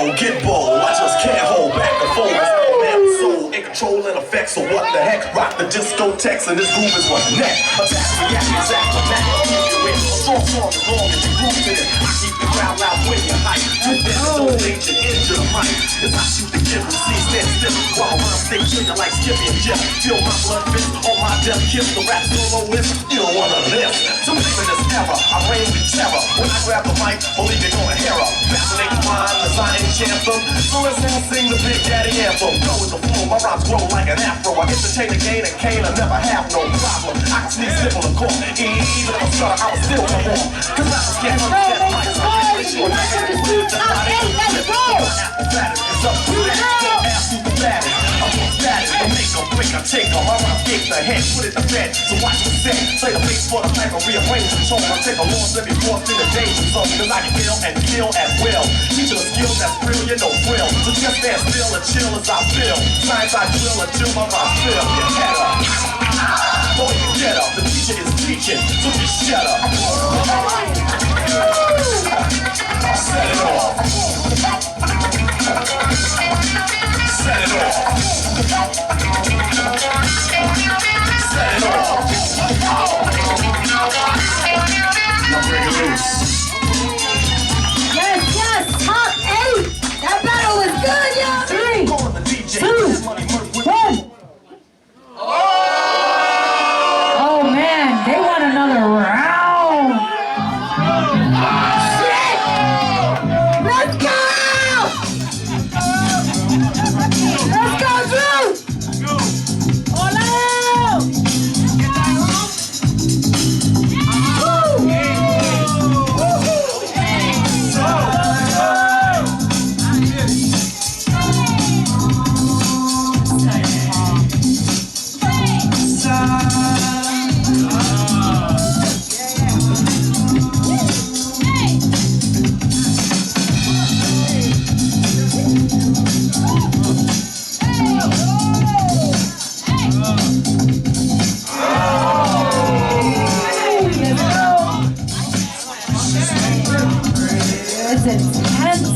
roll, get bold. I just can't hold back the fold. Soul in control and effects. So what the heck? Rock the discotheques and this groove is what's next. Attack, react, exact, attack. Keep you in. Strong, as long as you groove in it. I keep the crowd loud when you hype. You dance so late you injure the mic. As I shoot the gift and see stand still. While I stay trigger like Skippy and Jeff. Feel my blood fist on my death kiss. The rap soloist, you don't wanna live. So live in this era, I reign with terror. When I grab the mic, believe you're gonna hear her. Fascinating mind, as I enchant them. So let's all sing the Big Daddy anthem. Go with the flow, my rhymes grow like an afro. I entertain the gain and cane, I never have no problem. I can sneak slip on the court. Even if I'm stutter, I will still perform. Cause I just can't understand the mic. Let's go! It's up to that. Don't ask who's the baddest. I'm the baddest. I make them break, I take them. My rhymes get the head, put it to bed. So watch the set. Play the bass for the type of rearrange the tone. I take a loss every fourth in the danger zone. Cause I can feel and kill at will. Teaching the skills that's brilliant, no thrill. So just stand still and chill as I feel. Science I drill until my rhymes fill. Get head up. Boy, you get up. The teacher is teaching, so just shut up. Set it off. Set it off. Set it off. Now bring it loose. Yes, yes, top 8. That battle was good, y'all. 3, 2, 1. Oh man, they want another round. Shit! Let's go! Let's go, Drew! Hola! It's intense.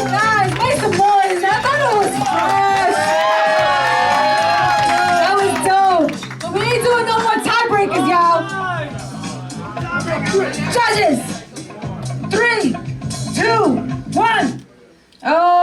Guys, make some noise. That battle was fresh. That was dope. But we ain't doing no more tiebreakers, y'all. Judges. 3, 2, 1. Oh.